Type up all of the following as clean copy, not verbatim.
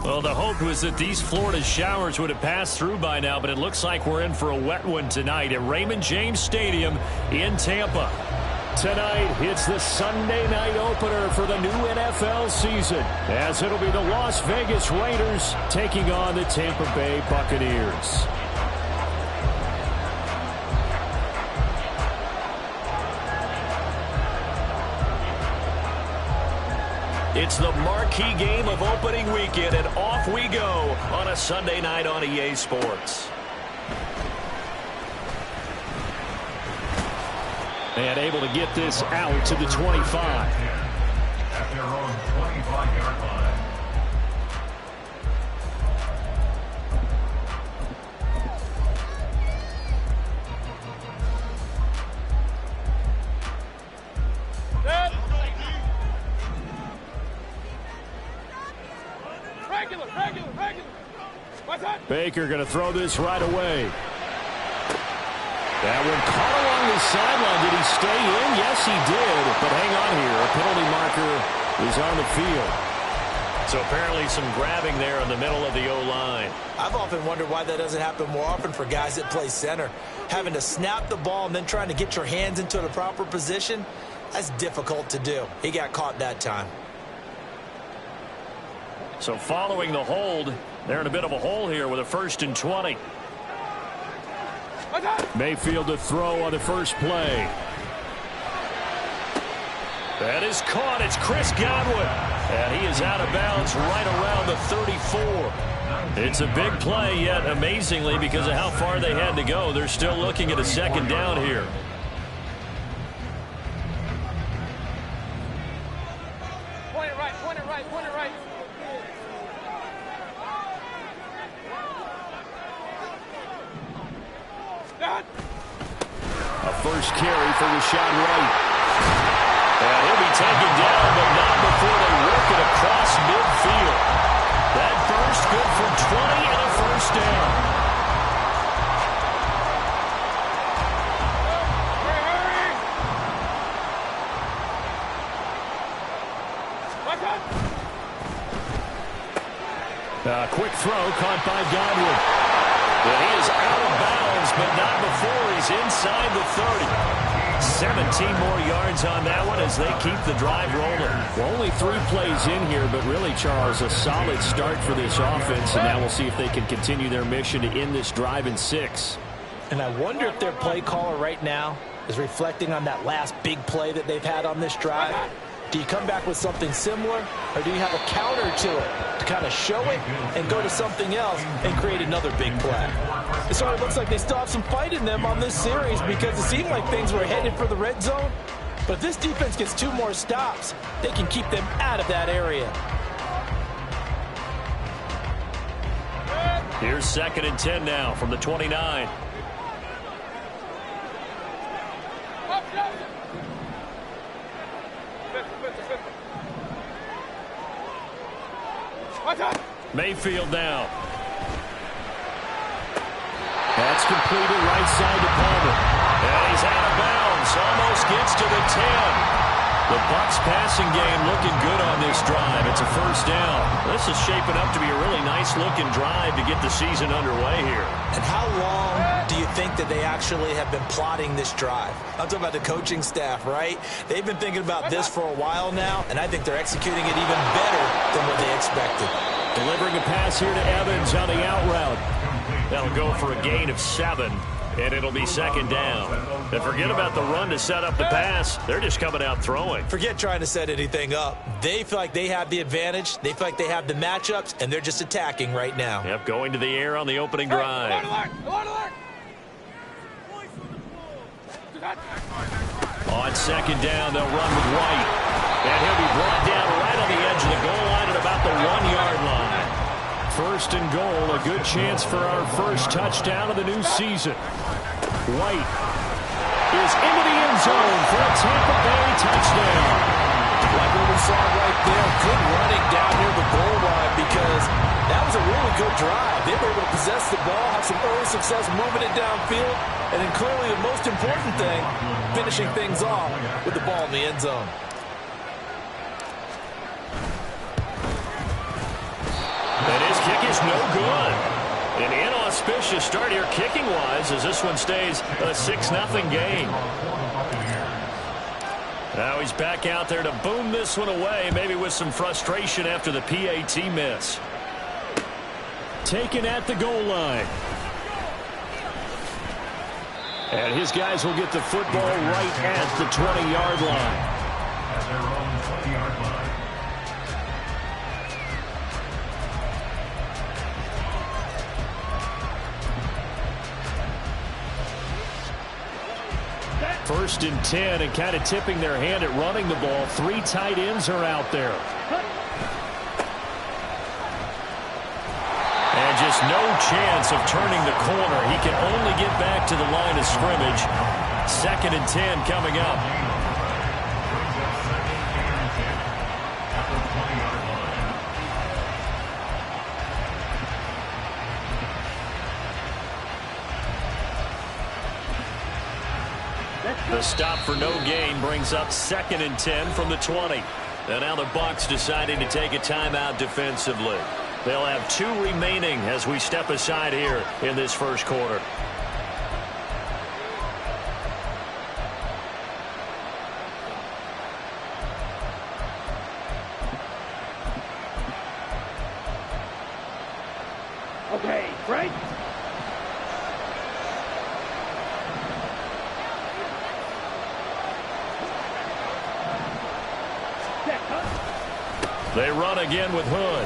Well, the hope was that these Florida showers would have passed through by now, but it looks like we're in for a wet one tonight at Raymond James Stadium in Tampa. Tonight, it's the Sunday night opener for the new NFL season, as it'll be the Las Vegas Raiders taking on the Tampa Bay Buccaneers. It's the marquee game of opening weekend, and off we go on a Sunday night on EA Sports. And able to get this out to the 25. At their own 25-yard line. Baker going to throw this right away. That one caught along the sideline. Did he stay in? Yes, he did. But hang on here. A penalty marker is on the field. So apparently some grabbing there in the middle of the O-line. I've often wondered why that doesn't happen more often for guys that play center. Having to snap the ball and then trying to get your hands into the proper position, that's difficult to do. He got caught that time. So following the hold, they're in a bit of a hole here with a 1st and 20. Mayfield to throw on the first play. That is caught. It's Chris Godwin. And he is out of bounds right around the 34. It's a big play, yet amazingly, because of how far they had to go, they're still looking at a 2nd down here. Point it right, point it right, point it right. A first carry for Rashad White. And he'll be taken down, but not before they work it across midfield. That burst good for 20 and a 1st down. A quick throw caught by Godwin. And he is out of bounds, but not before he's inside the 30. 17 more yards on that one as they keep the drive rolling. Well, only 3 plays in here, but really, Charles, a solid start for this offense, and now we'll see if they can continue their mission to end this drive in 6. And I wonder if their play caller right now is reflecting on that last big play that they've had on this drive. Do you come back with something similar, or do you have a counter to it to kind of show it and go to something else and create another big play? It sort of looks like they still have some fight in them on this series because it seemed like things were headed for the red zone. But if this defense gets 2 more stops, they can keep them out of that area. Here's 2nd and 10 now from the 29. Mayfield now. That's completed right side to Palmer. And he's out of bounds. Almost gets to the 10. The Bucs passing game looking good on this drive. It's a 1st down. This is shaping up to be a really nice-looking drive to get the season underway here. And how long do you think that they actually have been plotting this drive? I'm talking about the coaching staff, right? They've been thinking about this for a while now, and I think they're executing it even better than what they expected. Delivering a pass here to Evans on the out route. That'll go for a gain of 7, and it'll be second down. And forget about the run to set up the pass. They're just coming out throwing. Forget trying to set anything up. They feel like they have the advantage. They feel like they have the matchups, and they're just attacking right now. Yep, going to the air on the opening drive. On second down, they'll run with White. And he'll be brought down right on the edge of the goal line at about the 1-yard line. First and goal, a good chance for our first touchdown of the new season. White is into the end zone for a Tampa Bay touchdown. Like what we saw right there, good running down near the goal line because that was a really good drive. They were able to possess the ball, have some early success moving it downfield, and then clearly the most important thing, finishing things off with the ball in the end zone. And his kick is no good. An inauspicious start here kicking-wise as this one stays a 6-0 game. Now he's back out there to boom this one away, maybe with some frustration after the PAT miss. Taken at the goal line. And his guys will get the football right at the 20-yard line. At their own 20-yard line. First and 10, and kind of tipping their hand at running the ball. 3 tight ends are out there. And just no chance of turning the corner. He can only get back to the line of scrimmage. 2nd and 10 coming up. The stop for no gain brings up 2nd and 10 from the 20. And now the Bucs deciding to take a timeout defensively. They'll have 2 remaining as we step aside here in this first quarter. Okay, right? They run again with Hood.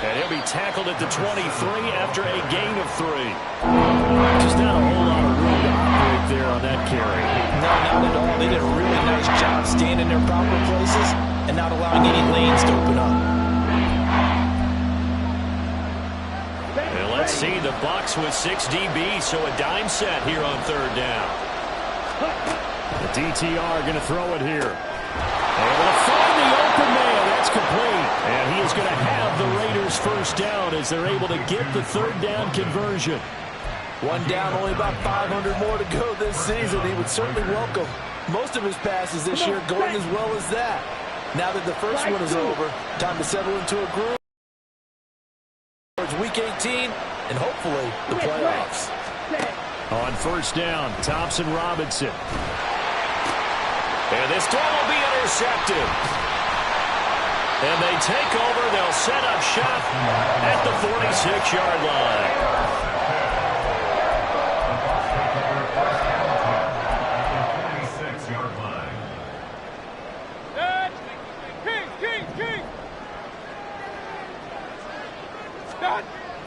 And he'll be tackled at the 23 after a gain of 3. Just not a whole lot of room to operate there on that carry. No, not at all. They did a really nice job staying in their proper places and not allowing any lanes to open up. And let's see, the Bucs with 6 DBs, so a dime set here on 3rd down. The DTR going to throw it here. And they'll find the open man. That's complete. And he is going to have the Raiders first down as they're able to get the 3rd down conversion. 1 down, only about 500 more to go this season. He would certainly welcome most of his passes this year going as well as that. Now that the first one is over, time to settle into a groove towards Week 18 and hopefully the playoffs. On 1st down, Thompson-Robinson. And this throw will be intercepted. And they take over. They'll set up shop at the 46-yard line.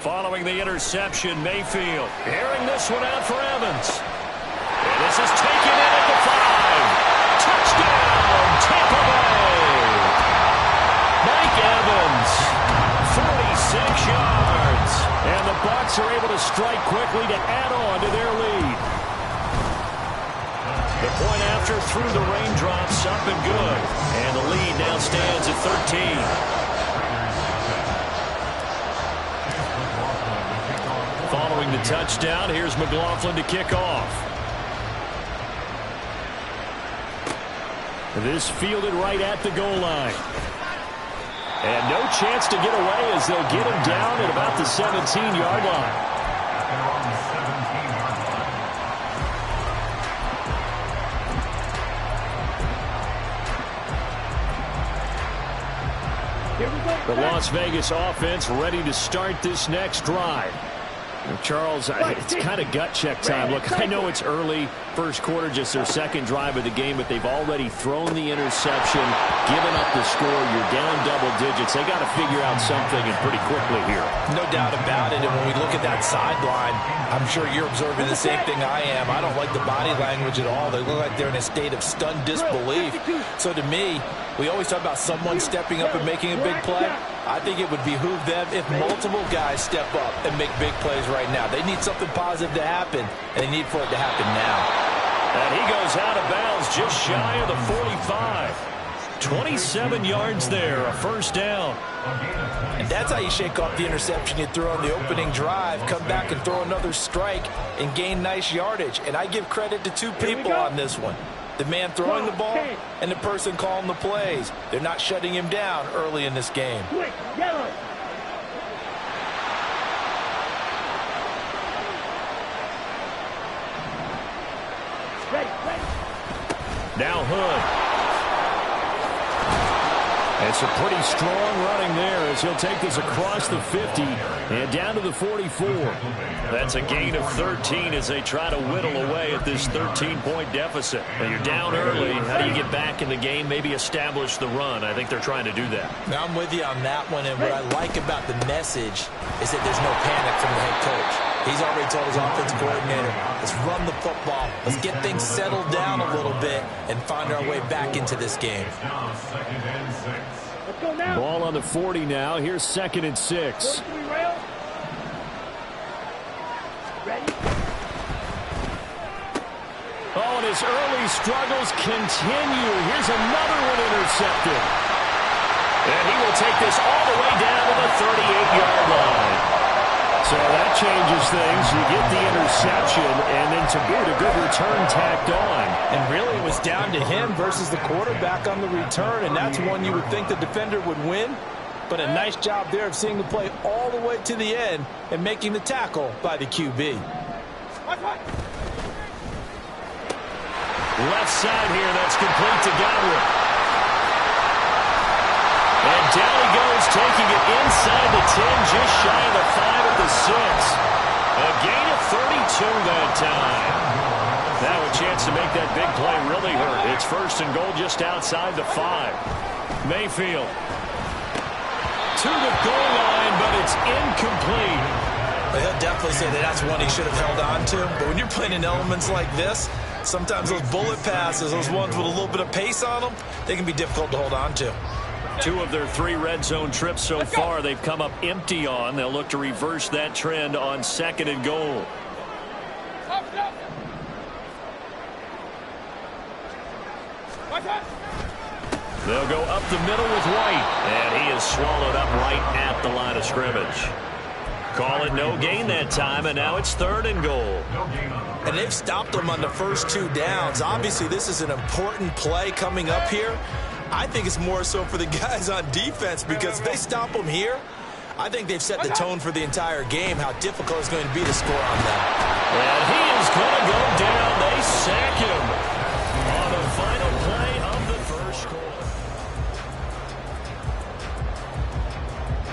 Following the interception, Mayfield airing this one out for Evans. And this is taken in at the 5. Touchdown, Tampa Bay. Mike Evans, 46 yards. And the Bucs are able to strike quickly to add on to their lead. The point after through the raindrops, up and good. And the lead now stands at 13. Following the touchdown, here's McLaughlin to kick off. This fielded right at the goal line. And no chance to get away as they'll get him down at about the 17-yard line. Here we go. The Las Vegas offense ready to start this next drive. Charles, it's kind of gut check time. Look, I know it's early, first quarter, just their second drive of the game, but they've already thrown the interception, given up the score. You're down double digits. They got to figure out something, and pretty quickly here. No doubt about it. And when we look at that sideline, I'm sure you're observing the same thing I am. I don't like the body language at all. They look like they're in a state of stunned disbelief. So to me, we always talk about someone stepping up and making a big play. I think it would behoove them if multiple guys step up and make big plays right now. They need something positive to happen, and they need for it to happen now. And he goes out of bounds just shy of the 45. 27 yards there, a first down. And that's how you shake off the interception you threw on the opening drive, come back and throw another strike and gain nice yardage. And I give credit to two people on this one. The man throwing the ball and the person calling the plays. They're not shutting him down early in this game. Now Hood. It's a pretty strong running there as he'll take this across the 50 and down to the 44. That's a gain of 13 as they try to whittle away at this 13-point deficit. When you're down early, how do you get back in the game, maybe establish the run? I think they're trying to do that. Now I'm with you on that one, and what I like about the message is that there's no panic from the head coach. He's already told his offensive coordinator, let's run the football, let's get things settled down a little bit and find our way back into this game. Ball on the 40 now. Here's 2nd and 6. Oh, and his early struggles continue. Here's another one intercepted. And he will take this all the way down to the 38-yard line. So that changes things. You get the interception, and then to boot, a good return tacked on. And really, it was down to him versus the quarterback on the return, and that's one you would think the defender would win. But a nice job there of seeing the play all the way to the end and making the tackle by the QB. Left side here, that's complete to Godwin. And down he goes, taking it inside the 10, just shy of the 5 at the 6. A gain of 32 that time. Now a chance to make that big play really hurt. It's 1st and goal just outside the 5. Mayfield to the goal line, but it's incomplete. Well, he'll definitely say that that's one he should have held on to. But when you're playing in elements like this, sometimes those bullet passes, those ones with a little bit of pace on them, they can be difficult to hold on to. 2 of their 3 red zone trips so far they've come up empty on. They'll look to reverse that trend on 2nd and goal. They'll go up the middle with White, and he is swallowed up right at the line of scrimmage. Call it no gain that time, and now it's 3rd and goal. And they've stopped them on the first 2 downs. Obviously, this is an important play coming up here. I think it's more so for the guys on defense because if they stop them here, I think they've set the tone for the entire game, how difficult it's going to be to score on them. And he is going to go down. They sack him on the final play of the first quarter.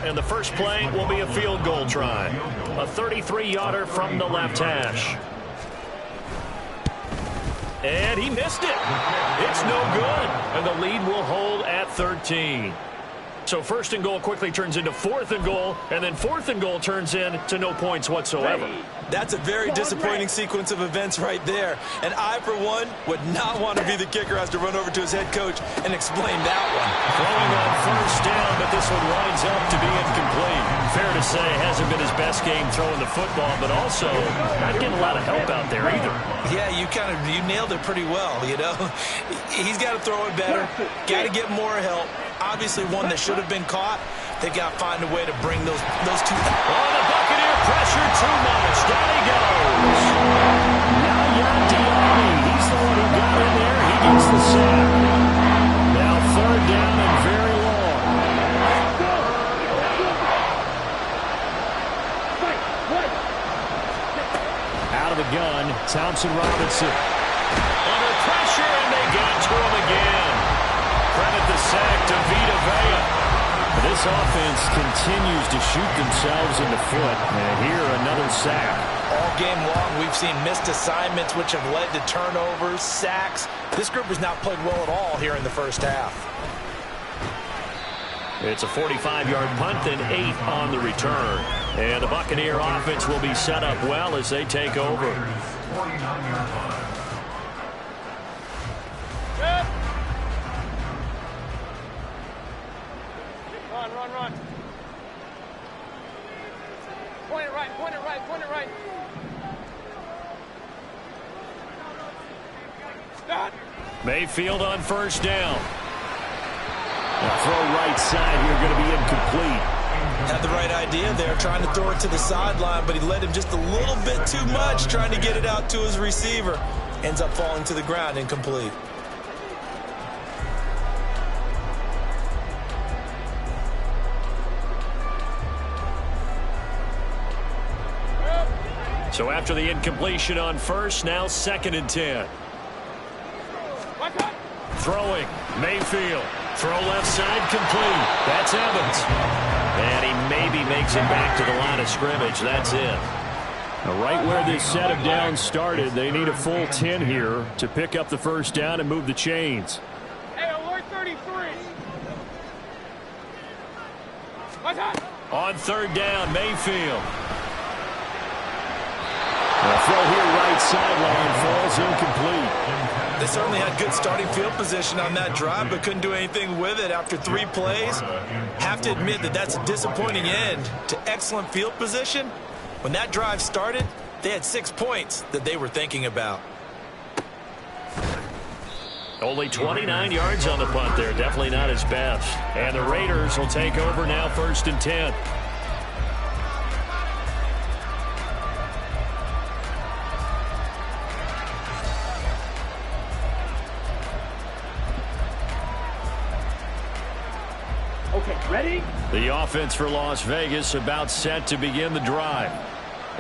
And the first play will be a field goal try. A 33-yarder from the left hash. And he missed it. It's no good. And the lead will hold at 13. So 1st and goal quickly turns into 4th and goal, and then 4th and goal turns into no points whatsoever. That's a very disappointing sequence of events right there. And I, for one, would not want to be the kicker who has to run over to his head coach and explain that one. Throwing on 1st down, but this one winds up to be incomplete. Fair to say, hasn't been his best game throwing the football, but also not getting a lot of help out there either. Yeah, you nailed it pretty well, you know. He's got to throw it better, got to get more help. Obviously one that should have been caught. They got to find a way to bring those 2. Oh, the Buccaneer pressure too much. Down he goes. Now Diami, he's the one who got in there. He gets the sack. Now 3rd down and very long. Out of the gun, Thompson Robinson. Under pressure, and they got to him again. Credit the sack to Vita Vea. This This offense continues to shoot themselves in the foot. And here, another sack. All game long, we've seen missed assignments, which have led to turnovers, sacks. This group has not played well at all here in the first half. It's a 45-yard punt and 8 on the return. And the Buccaneer offense will be set up well as they take over. 49-yard punt. Run. Point it right. Stop. Mayfield on first down. The throw right side here going to be incomplete. Had the right idea there, trying to throw it to the sideline, but he led him just a little bit too much, trying to get it out to his receiver. Ends up falling to the ground, incomplete. So after the incompletion on first, now 2nd and 10. Throwing, Mayfield. Throw left side, complete. That's Evans. And he maybe makes it back to the line of scrimmage. That's it. Now, right where this set of downs started, they need a full 10 here to pick up the first down and move the chains. Hey, alert 33. On third down, Mayfield. The throw here right sideline falls incomplete. They certainly had good starting field position on that drive, but couldn't do anything with it after 3 plays. Have to admit that that's a disappointing end to excellent field position. When that drive started, they had 6 points that they were thinking about. Only 29 yards on the punt there. Definitely not his best. And the Raiders will take over now 1st and 10. Okay, ready? The offense for Las Vegas about set to begin the drive.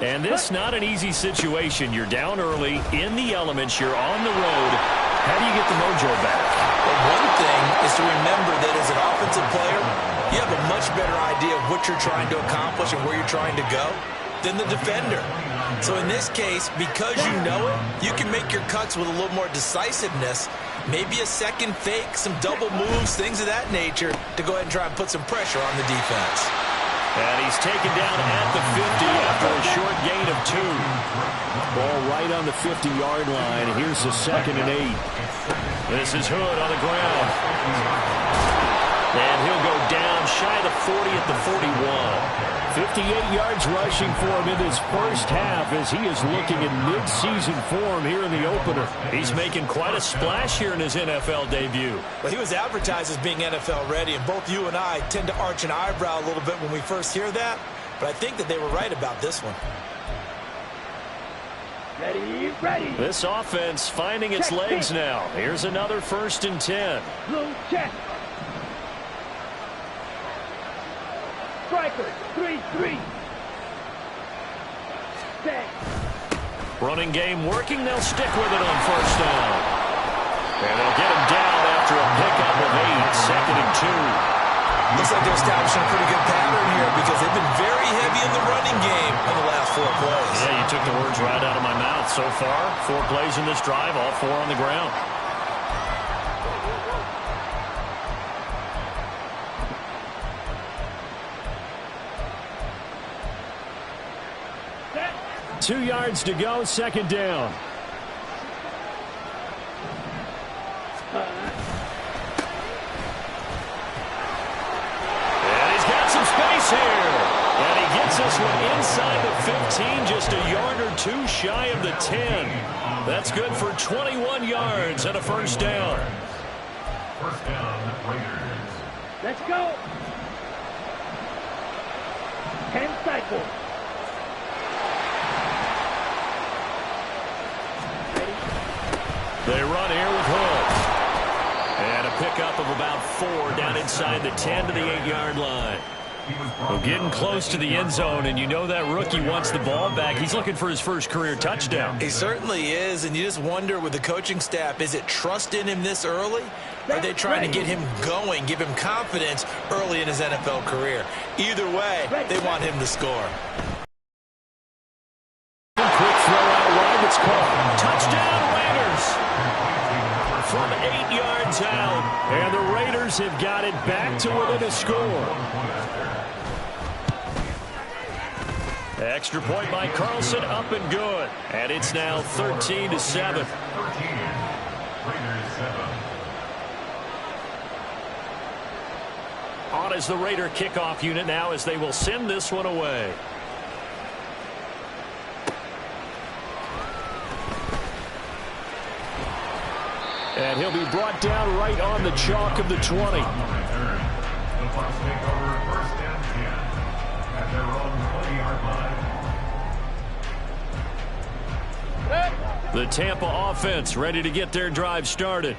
And this not an easy situation. You're down early, in the elements, you're on the road. How do you get the mojo back? Well, one thing is to remember that as an offensive player, you have a much better idea of what you're trying to accomplish and where you're trying to go than the defender. So in this case, because you know it, you can make your cuts with a little more decisiveness. Maybe a second fake, some double moves, things of that nature to go ahead and try and put some pressure on the defense. And he's taken down at the 50 after a short gain of 2. Ball right on the 50-yard line. Here's the 2nd and 8. This is Hood on the ground. And he'll go down shy of the 40 at the 41. 58 yards rushing for him in this first half as he is looking in mid-season form here in the opener. He's making quite a splash here in his NFL debut. Well, he was advertised as being NFL ready, and both you and I tend to arch an eyebrow a little bit when we first hear that, but I think that they were right about this one. Ready. This offense finding its legs now. Here's another 1st and 10. Blue check. Striker, 3-3. Set. Running game working. They'll stick with it on first down. And they'll get him down after a pickup of 8. 2nd and 2. Looks like they're establishing a pretty good pattern here because they've been very heavy in the running game in the last 4 plays. Yeah, you took the words right out of my mouth. So far, 4 plays in this drive, all 4 on the ground. Set. 2 yards to go, 2nd down. And he's got some space here. And he gets this one inside the 15, just a yard or 2 shy of the 10. That's good for 21 yards and a first down. First down, Raiders. Let's go. 10 cycles. They run here with Hood. And a pickup of about 4 down inside the 10 to the 8-yard line. Well, getting close to the end zone, and you know that rookie wants the ball back. He's looking for his first career touchdown. He certainly is, and you just wonder with the coaching staff, is it trust in him this early? Or are they trying to get him going, give him confidence early in his NFL career? Either way, they want him to score. Quick throw out wide, it's caught. Touchdown, Raiders! From 8 yards out, and the Raiders have got it back to within a score. Extra point by Carlson, up and good. And it's now 13-7. On as the Raider kickoff unit now as they will send this one away. And he'll be brought down right on the chalk of the 20. The Bucs take over first and 10 at their own 20-yard line. The Tampa offense ready to get their drive started.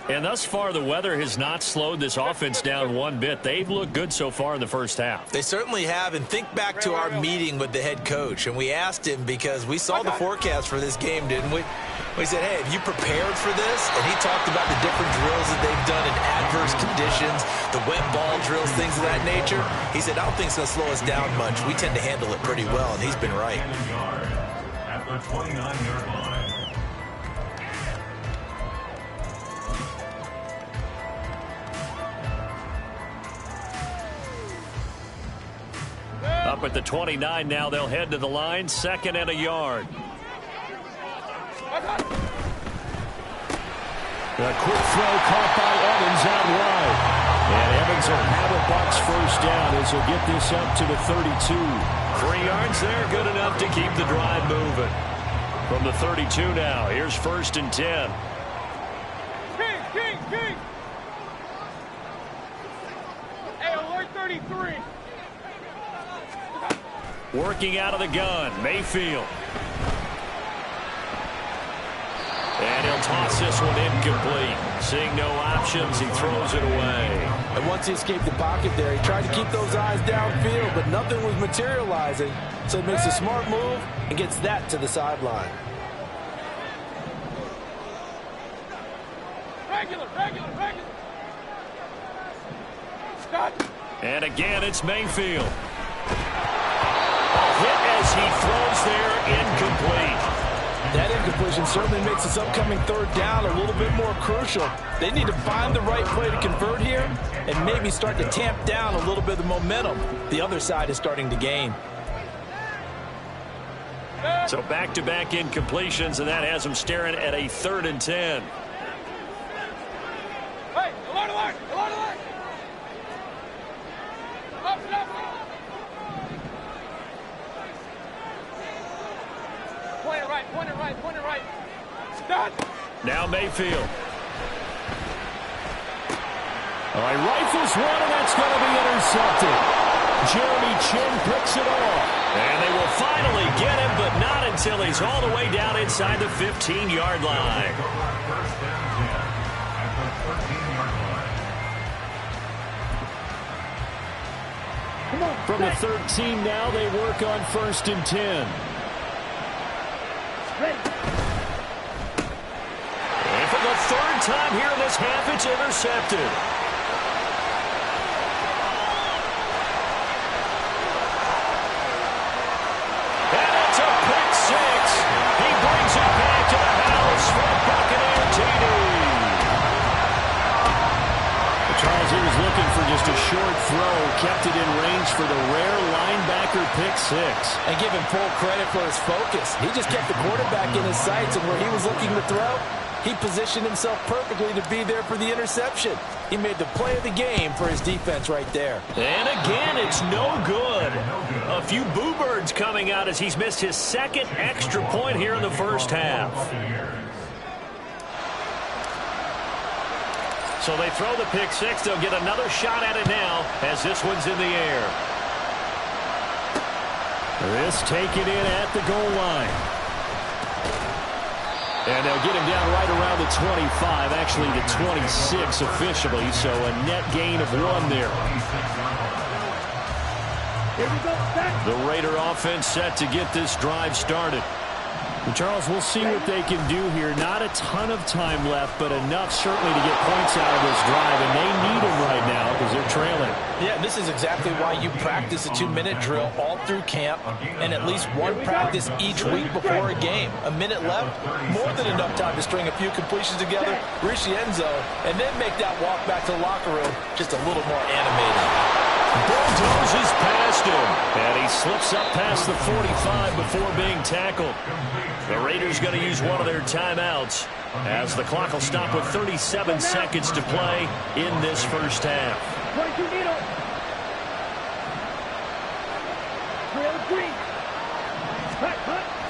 And thus far, the weather has not slowed this offense down one bit. They've looked good so far in the first half. They certainly have, and think back to our meeting with the head coach, and we asked him because we saw the forecast for this game, didn't we? We said, hey, have you prepared for this? And he talked about the different drills that they've done in adverse conditions, the wet ball drills, things of that nature. He said, I don't think it's going to slow us down much. We tend to handle it pretty well, and he's been right. At the 29-yard line. Up at the 29 now, they'll head to the line, 2nd and a yard. A quick throw caught by Evans out wide. And Evans will have a Bucs first down as he'll get this up to the 32. 3 yards there, good enough to keep the drive moving. From the 32 now, here's 1st and 10. King. Hey, alert 33. Working out of the gun, Mayfield. And he'll toss this one incomplete. Seeing no options, he throws it away. And once he escaped the pocket there, he tried to keep those eyes downfield, but nothing was materializing. So he makes a smart move and gets that to the sideline. Regular. Stop. And again, it's Mayfield. Hit as he throws there, incomplete. That incompletion certainly makes this upcoming 3rd down a little bit more crucial. They need to find the right play to convert here and maybe start to tamp down a little bit of the momentum the other side is starting to gain. So back-to-back incompletions, and that has them staring at a 3rd and 10. Hey, alert. Stop. Point it right. Stop. Now Mayfield. All right, rifles one, and that's going to be intercepted. Jeremy Chin picks it off. And they will finally get him, but not until he's all the way down inside the 15-yard line. First and 10 at the 13-yard line. Come on. From the 13 now, they work on 1st and 10. Ready. And for the 3rd time here in this half, it's intercepted. And it's a pick 6. He brings it back to the house for a Buccaneer TD. Charles, he was looking for just a short throw, kept it in range for the rare linebacker pick 6. And give him full credit for his focus. He just kept the quarterback in his sights, and where he was looking to throw, he positioned himself perfectly to be there for the interception. He made the play of the game for his defense right there. And again, it's no good. A few boo birds coming out as he's missed his 2nd extra point here in the first half. So they throw the pick 6. They'll get another shot at it now as this one's in the air. This taken in at the goal line. And they'll get him down right around the 25, actually the 26 officially, so a net gain of 1 there. The Raider offense set to get this drive started. Well, Charles, we'll see what they can do here. Not a ton of time left, but enough certainly to get points out of this drive, and they need them right now because they're trailing. Yeah, this is exactly why you practice a 2-minute drill all through camp and at least one practice each week before a game. A minute left, more than enough time to string a few completions together, reach the end zone, and then make that walk back to the locker room just a little more animated. Bulldozes past him, and he slips up past the 45 before being tackled. The Raiders going to use one of their timeouts as the clock will stop with 37 seconds to play in this first half.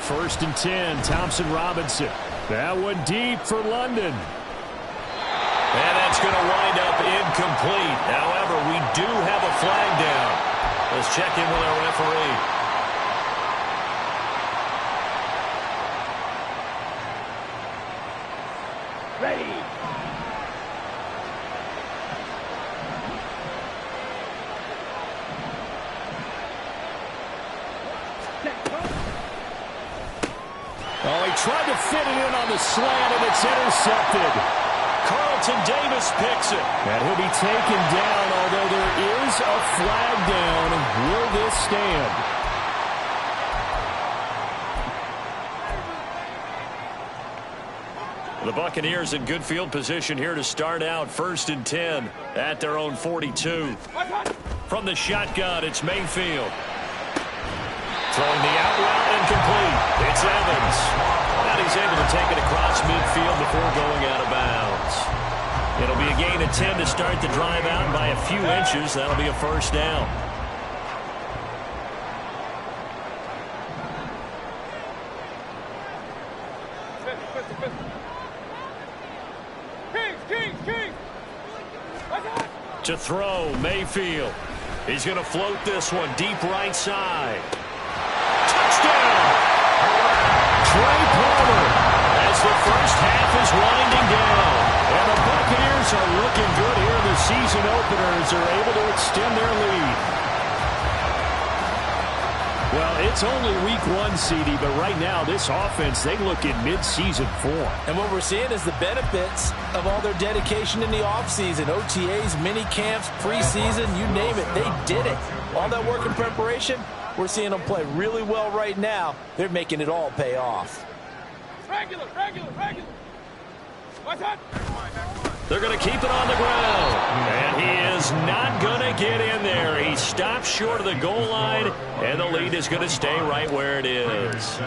First and 10, Thompson Robinson. That one deep for London. And that's going to wind up incomplete. However, we do have a flag down. Let's check in with our referee. Ready. Oh, he tried to fit it in on the slant, and it's intercepted. Carlton Davis picks it. And he'll be taken down, although there is a flag down. Will this stand? The Buccaneers in good field position here to start out. First and 10 at their own 42. From the shotgun, it's Mayfield. Throwing the out route incomplete. It's Evans. And he's able to take it across midfield before going out of bounds. It'll be a gain of 10 to start the drive out by a few inches. That'll be a first down. To throw, Mayfield. He's going to float this one deep right side. Touchdown! Trey Palmer as the first half is winding down. And the Buccaneers are looking good here in the season openers. They're able to extend their lead. Well, it's only week 1, CD, but right now this offense, they look in mid-season form. And what we're seeing is the benefits of all their dedication in the offseason. OTAs, mini camps, preseason, you name it, they did it. All that work in preparation, we're seeing them play really well right now. They're making it all pay off. Regular. What's that? They're going to keep it on the ground. And he is not going to get in there. He stops short of the goal line, and the lead is going to stay right where it is.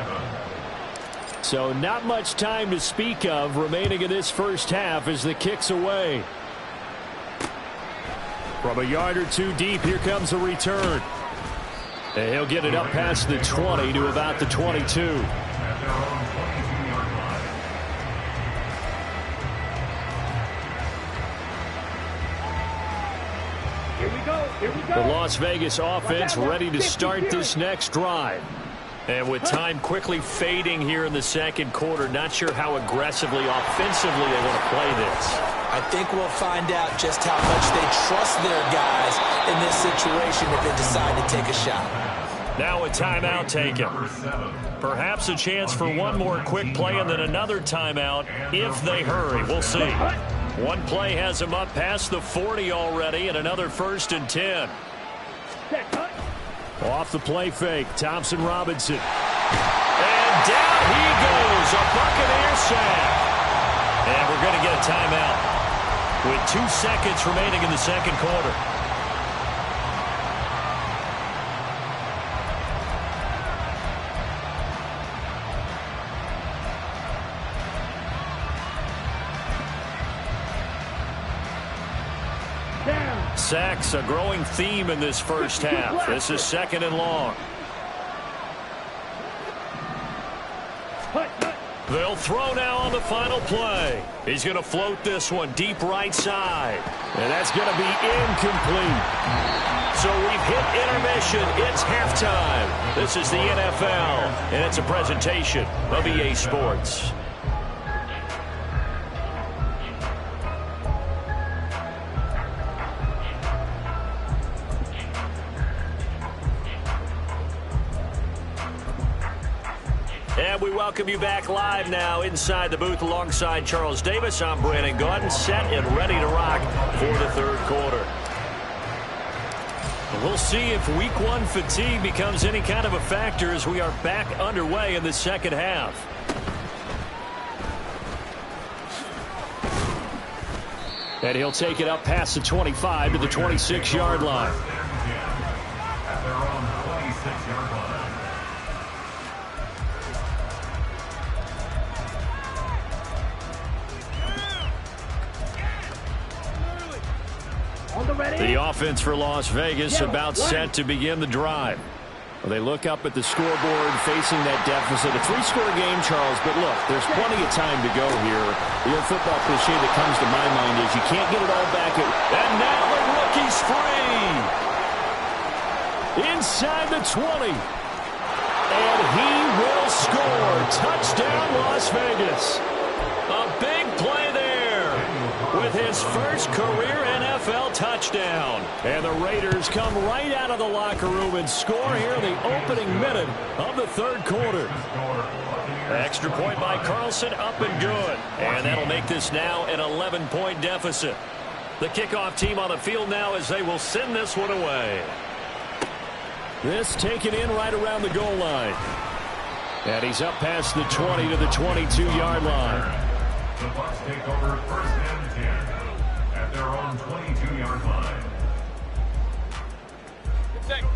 So not much time to speak of remaining in this first half as the kick's away. From a yard or two deep, here comes a return. And he'll get it up past the 20 to about the 22. The Las Vegas offense ready to start this next drive. And with time quickly fading here in the second quarter, not sure how aggressively, offensively they want to play this. I think we'll find out just how much they trust their guys in this situation if they decide to take a shot. Now a timeout taken. Perhaps a chance for one more quick play and then another timeout if they hurry. We'll see. One play has him up past the 40 already, and another first and 10. Off the play fake, Thompson Robinson. And down he goes, a Buccaneer sack. And we're going to get a timeout with 2 seconds remaining in the second quarter. Sacks, a growing theme in this first half. This is second and long. They'll throw now on the final play. He's going to float this one deep right side. And that's going to be incomplete. So we've hit intermission. It's halftime. This is the NFL, and it's a presentation of EA Sports. And we welcome you back live now inside the booth alongside Charles Davis. I'm Brandon Gaudin, set and ready to rock for the third quarter. We'll see if week one fatigue becomes any kind of a factor as we are back underway in the second half. And he'll take it up past the 25 to the 26-yard line. At their own 26-yard line. The offense for Las Vegas about set to begin the drive. Well, they look up at the scoreboard facing that deficit. A three-score game, Charles, but look, there's plenty of time to go here. The old football cliche that comes to my mind is you can't get it all back. And now the rookie's free. Inside the 20. And he will score. Touchdown, Las Vegas. A big play there with his first career NFL touchdown. And the Raiders come right out of the locker room and score here in the opening minute of the third quarter. Extra point by Carlson, up and good. And that'll make this now an 11-point deficit. The kickoff team on the field now as they will send this one away. This taken in right around the goal line. And he's up past the 20 to the 22-yard line. The Bucs take over first and 10 at their own 22-yard line.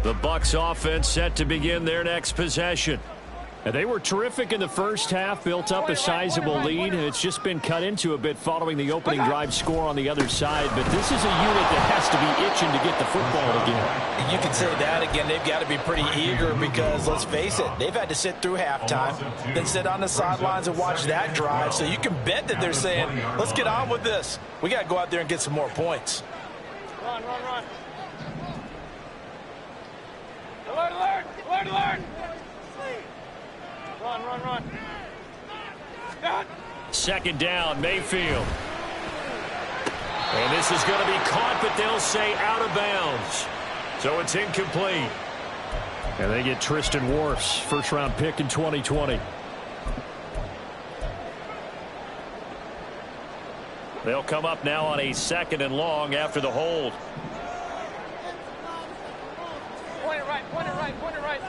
The Bucs offense set to begin their next possession. And they were terrific in the first half, built up a sizable lead, and it's just been cut into a bit following the opening drive score on the other side. But this is a unit that has to be itching to get the football again. You can say that again. They've got to be pretty eager because, let's face it, they've had to sit through halftime, then sit on the sidelines and watch that drive. So you can bet that they're saying, let's get on with this. We got to go out there and get some more points. Run, run, run. Alert, alert, alert, alert. Run, run, run. Down. Second down, Mayfield. And this is going to be caught, but they'll say out of bounds. So it's incomplete. And they get Tristan Wirfs, first-round pick in 2020. They'll come up now on a second and long after the hold. Point it right, point it right, point it right.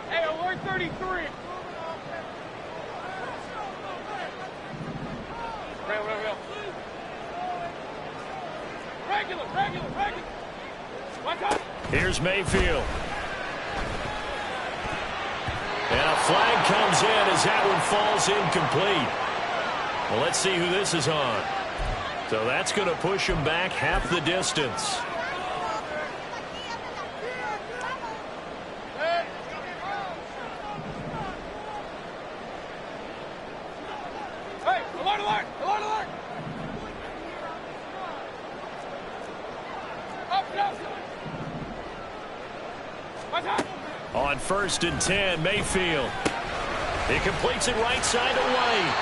Hey, alert 33. Real. Regular. Watch out. Here's Mayfield. And a flag comes in as that one falls incomplete. Well, let's see who this is on. So that's going to push him back half the distance. Hey, alert. Up. Watch out. On first and 10, Mayfield. He completes it right side away.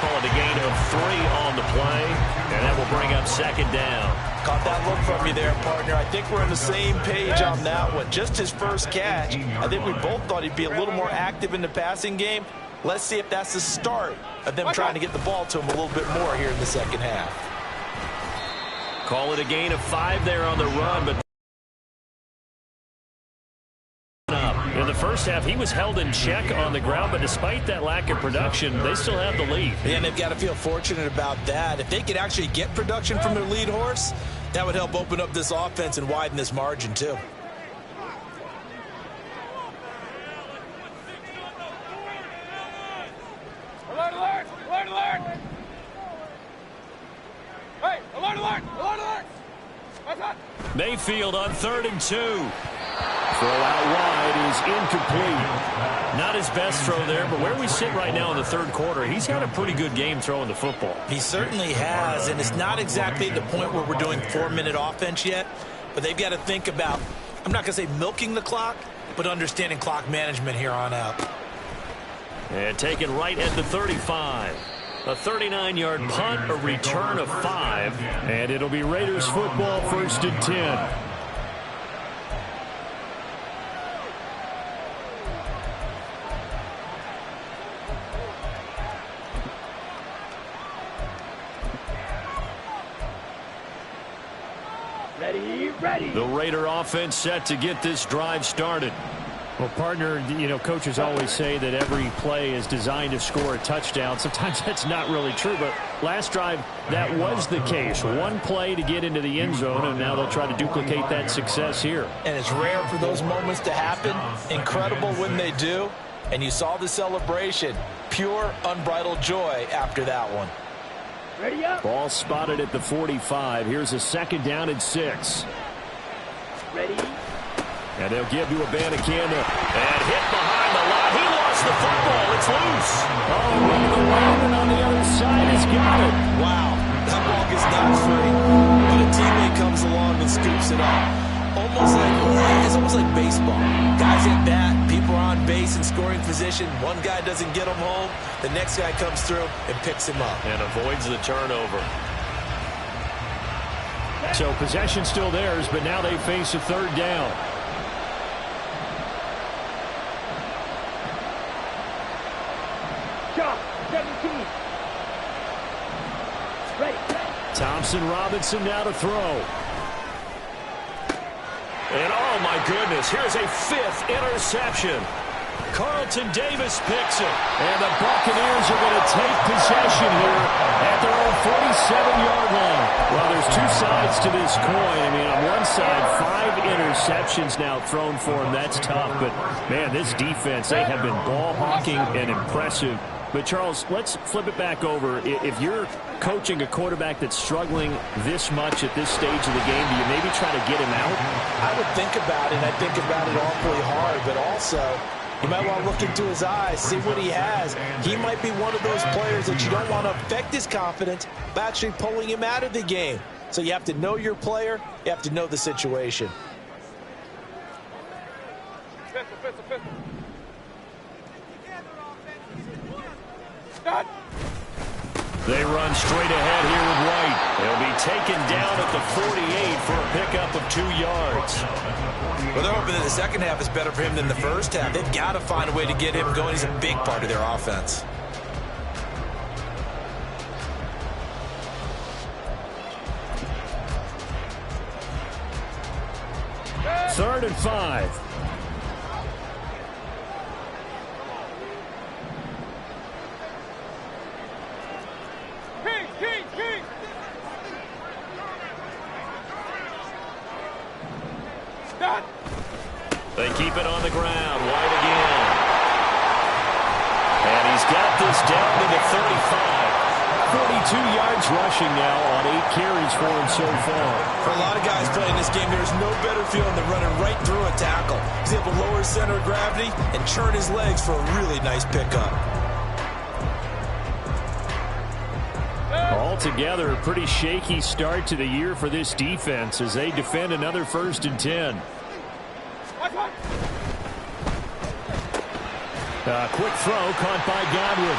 Call it a gain of 3 on the play, and that will bring up second down. Caught that look from you there, partner. I think we're on the same page on that one. Just his first catch. I think we both thought he'd be a little more active in the passing game. Let's see if that's the start of them trying to get the ball to him a little bit more here in the second half. Call it a gain of 5 there on the run, but in the first half, he was held in check on the ground, but despite that lack of production, they still have the lead. And they've got to feel fortunate about that. If they could actually get production from their lead horse, that would help open up this offense and widen this margin too. Alert. Hey, alert. Watch out. Mayfield on 3rd and 2. Throw out wide is incomplete. Not his best throw there, but where we sit right now in the third quarter, he's had a pretty good game throwing the football. He certainly has, and it's not exactly the point where we're doing 4-minute offense yet, but they've got to think about, I'm not going to say milking the clock, but understanding clock management here on out. And taken right at the 35. A 39-yard punt, a return of 5, and it'll be Raiders football, 1st and 10. The Raider offense set to get this drive started. Well, partner, coaches always say that every play is designed to score a touchdown. Sometimes that's not really true, but last drive, that was the case. One play to get into the end zone, and now they'll try to duplicate that success here. And it's rare for those moments to happen. Incredible when they do. And you saw the celebration. Pure, unbridled joy after that one. Ready up. Ball spotted at the 45. Here's a 2nd down and 6. Ready. And they'll give to Abanikanda. And hit behind the line. He lost the football. It's loose. Oh, running around and on the other side has got it. Wow. That ball gets knocked free. But a teammate comes along and scoops it up. It's almost like baseball. Guys at bat, people are on base in scoring position. One guy doesn't get him home. The next guy comes through and picks him up. And avoids the turnover. So possession still theirs, but now they face a 3rd down. Shot. 17. Ready. Thompson Robinson now to throw. And oh my goodness, here's a 5th interception. Carlton Davis picks it. And the Buccaneers are going to take possession here at their own 47-yard line. Well, there's 2 sides to this coin. I mean, on one side, 5 interceptions now thrown for them. That's tough. But, man, this defense, they have been ball hawking and impressive. But, Charles, let's flip it back over. If you're coaching a quarterback that's struggling this much at this stage of the game, do you maybe try to get him out? I would think about it, and I think about it awfully hard, but also you might want to look into his eyes, see what he has. He might be one of those players that you don't want to affect his confidence by actually pulling him out of the game. So you have to know your player. You have to know the situation. Pistol. They run straight ahead here with White. He'll be taken down at the 48 for a pickup of 2 yards. Well, they're hoping that the second half is better for him than the first half. They've got to find a way to get him going. He's a big part of their offense. Third and 5. King. Done. They keep it on the ground. White again. And he's got this down to the 35. 42 yards rushing now on 8 carries for him so far. For a lot of guys playing this game, there's no better feeling than running right through a tackle. He's able to lower his center of gravity and churn his legs for a really nice pickup. Altogether, a pretty shaky start to the year for this defense as they defend another 1st and 10. Quick throw caught by Godwin.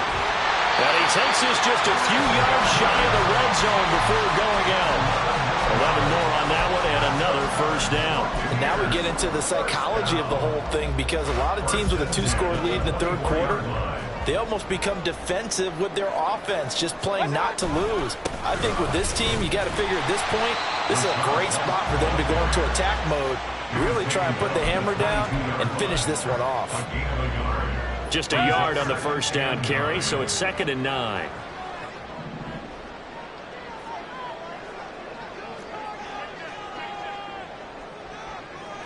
And he takes this just a few yards shy of the red zone before going out. 11 more on that one and another 1st down. And now we get into the psychology of the whole thing, because a lot of teams with a 2-score lead in the 3rd quarter, they almost become defensive with their offense, just playing not to lose. I think with this team, you got to figure at this point, this is a great spot for them to go into attack mode, really try and put the hammer down and finish this one off. Just a yard on the 1st down carry, so it's 2nd and 9.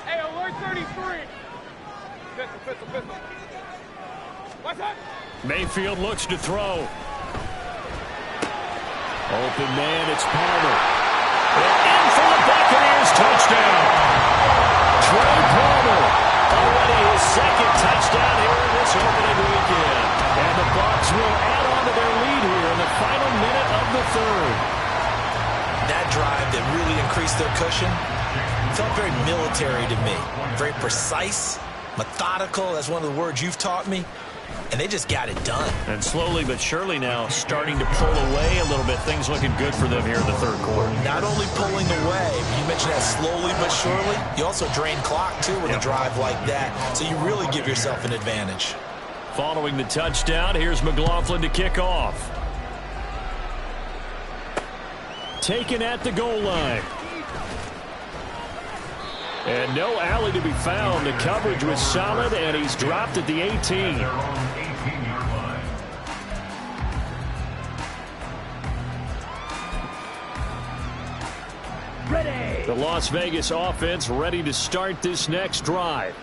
Hey, alert 33. Pistol. What's that? Mayfield looks to throw. Open man, it's Palmer. In for the Buccaneers, touchdown. Trey Palmer. Already his 2nd touchdown here in this opening weekend. And the Bucs will add on to their lead here in the final minute of the 3rd. That drive that really increased their cushion felt very military to me. Very precise, methodical. That's one of the words you've taught me. And they just got it done. And slowly but surely now starting to pull away a little bit. Things looking good for them here in the 3rd quarter. Not only pulling away, you mentioned that slowly but surely. You also drain clock, too, with a drive like that. So you really give yourself an advantage. Following the touchdown, here's McLaughlin to kick off. Taken at the goal line. And no alley to be found. The coverage was solid, and he's dropped at the 18. Their own 18-yard line. Ready. The Las Vegas offense ready to start this next drive.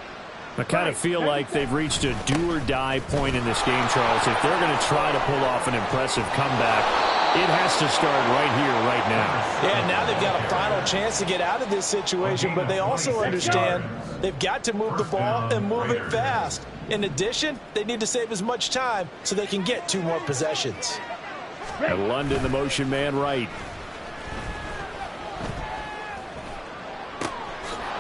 I kind of feel like they've reached a do-or-die point in this game, Charles. If they're going to try to pull off an impressive comeback, it has to start right here, right now. Yeah, now they've got a final chance to get out of this situation, but they also understand they've got to move the ball and move it fast. In addition, they need to save as much time so they can get 2 more possessions. And London, the motion man, right.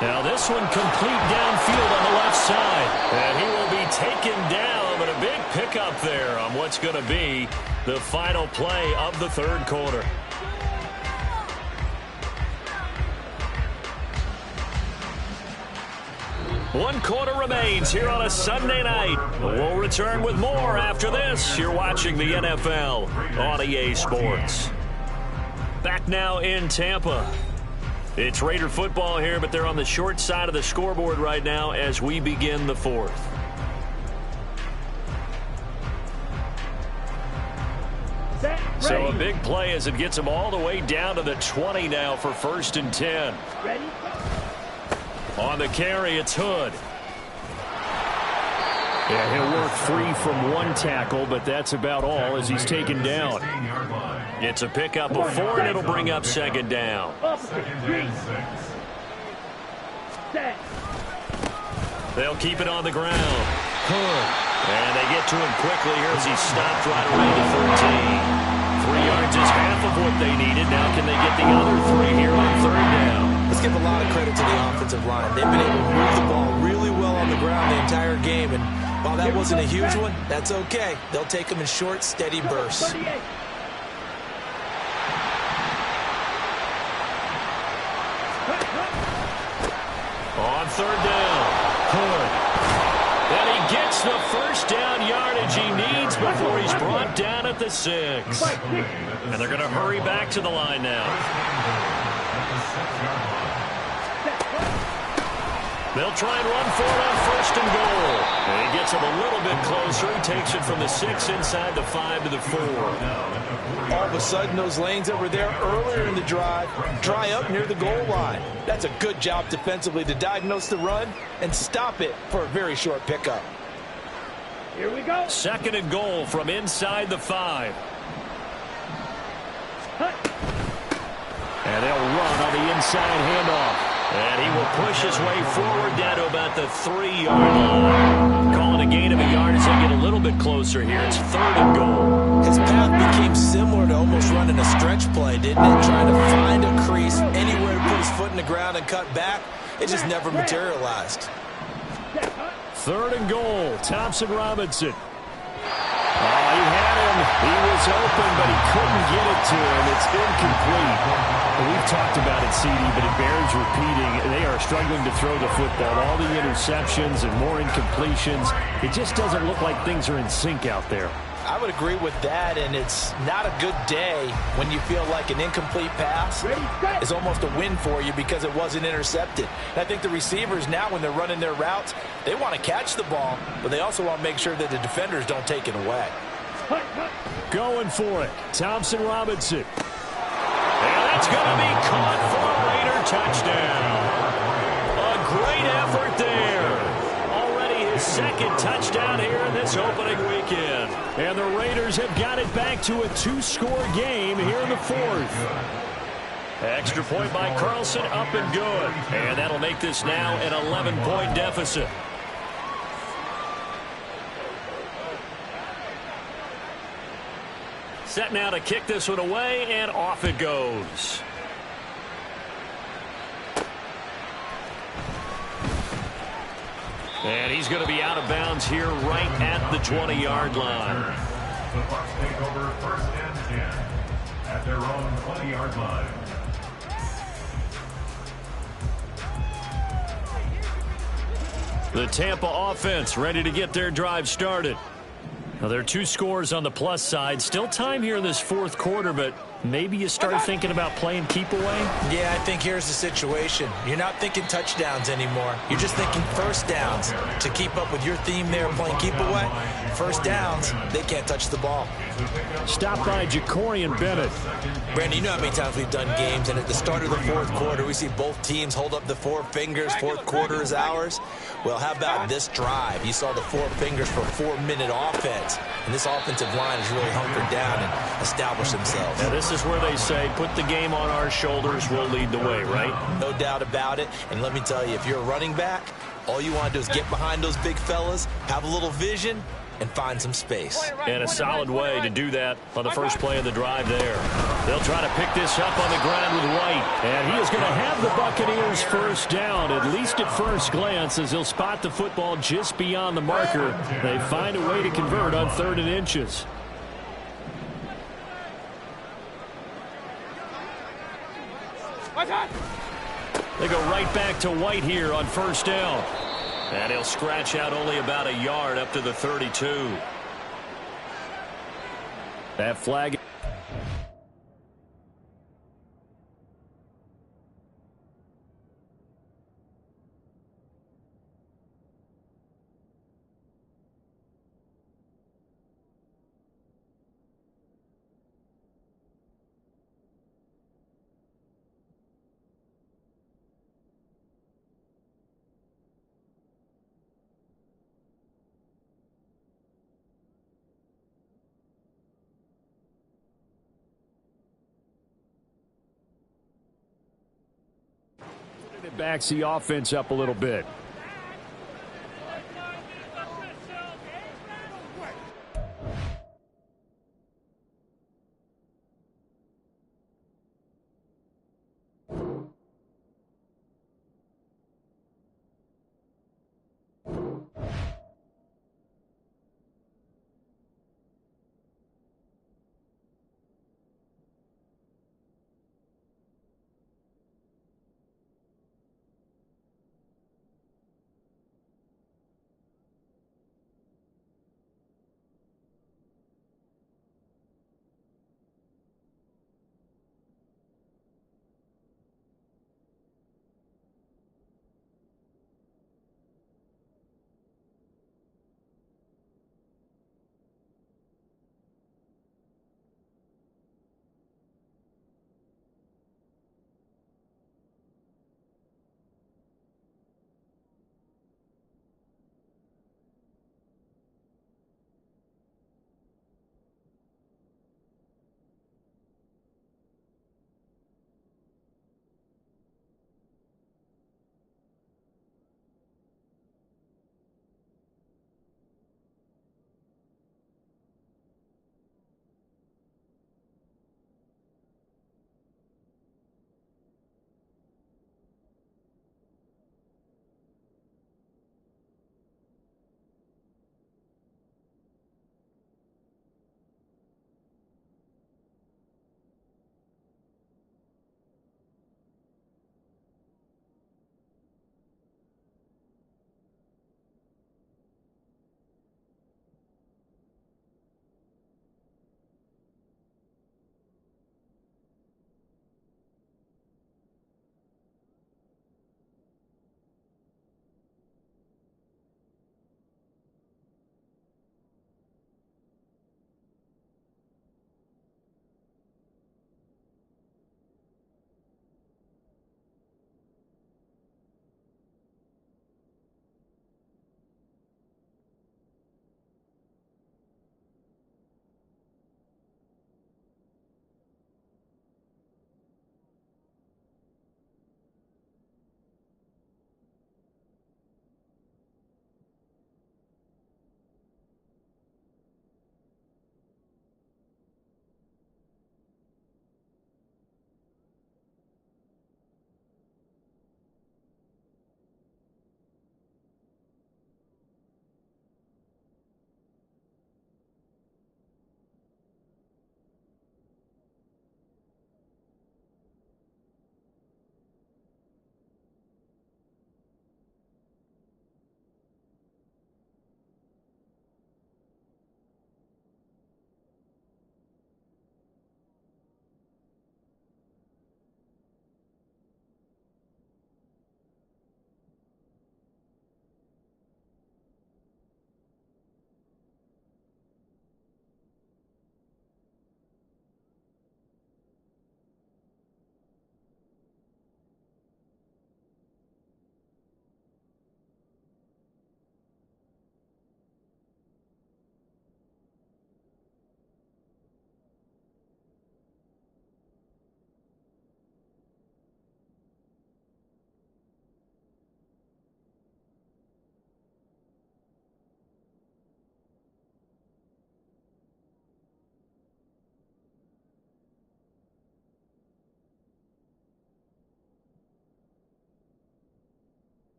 Now this one complete downfield on the left side. And he will be taken down, but a big pickup there on what's going to be the final play of the third quarter. One quarter remains here on a Sunday night. We'll return with more after this. You're watching the NFL on EA Sports. Back now in Tampa. It's Raider football here, but they're on the short side of the scoreboard right now as we begin the fourth. So a big play as it gets them all the way down to the 20 now for 1st and 10. Ready. On the carry, it's Hood. Yeah, he'll work free from 1 tackle, but that's about all as he's taken down. It's a pickup of 4, and it'll bring up 2nd down. They'll keep it on the ground. Hood. And they get to him quickly here as he stopped right around the 13. 3 yards is half of what they needed. Now can they get the other 3 here on 3rd down? Let's give a lot of credit to the offensive line. They've been able to move the ball really well on the ground the entire game, and while that wasn't a huge one, that's okay. They'll take them in short, steady bursts. On 3rd down, Hood. And he gets the 1st down yardage he needs before he's brought down at the 6. And they're going to hurry back to the line now. They'll try and run for it on 1st and goal. And he gets him a little bit closer. He takes it from the 6 inside the 5 to the 4. All of a sudden, those lanes that were there earlier in the drive dry up near the goal line. That's a good job defensively to diagnose the run and stop it for a very short pickup. Here we go. 2nd and goal from inside the 5. And they'll run on the inside handoff. And he will push his way forward down to about the 3-yard line. Calling a gain of a yard as they get a little bit closer here. It's 3rd and goal. His path became similar to almost running a stretch play, didn't it? Trying to find a crease, anywhere to put his foot in the ground and cut back. It just never materialized. 3rd and goal. Thompson Robinson. Oh, he had him. He was open, but he couldn't get it to him. It's incomplete. We've talked about it, CD, but it bears repeating. They are struggling to throw the football. All the interceptions and more incompletions. It just doesn't look like things are in sync out there. I would agree with that, and it's not a good day when you feel like an incomplete pass is almost a win for you because it wasn't intercepted. And I think the receivers now, when they're running their routes, they want to catch the ball, but they also want to make sure that the defenders don't take it away. Going for it. Thompson Robinson. And that's going to be caught for a Raider touchdown. A great effort there. Already his 2nd touchdown here in this opening weekend. And the Raiders have got it back to a 2-score game here in the 4th. Extra point by Carlson, up and good. And that'll make this now an 11-point deficit. Set now to kick this one away, and off it goes. And he's going to be out of bounds here right at the 20-yard line. The Bucs take over 1st and 10 at their own 20-yard line. The Tampa offense ready to get their drive started. Now, there are 2 scores on the plus side. Still time here in this 4th quarter, but maybe you start thinking about playing keep away? Yeah, I think here's the situation. You're not thinking touchdowns anymore. You're just thinking first downs. To keep up with your theme there playing keep away, first downs, they can't touch the ball. Stopped by Jacorian Bennett. Brandon, you know how many times we've done games, and at the start of the fourth quarter, we see both teams hold up the four fingers, fourth quarter is ours. Well, how about this drive? You saw the four fingers for a 4-minute offense, and this offensive line has really hunkered down and established themselves. Now, this is where they say, put the game on our shoulders, we'll lead the way, right? No doubt about it, and let me tell you, if you're a running back, all you want to do is get behind those big fellas, have a little vision, and find some space. And a solid way to do that on the first play of the drive there. They'll try to pick this up on the ground with White. And he is going to have the Buccaneers first down, at least at first glance, as he'll spot the football just beyond the marker. They find a way to convert on 3rd and inches. They go right back to White here on first down. And he'll scratch out only about a yard up to the 32. That flag. It backs the offense up a little bit.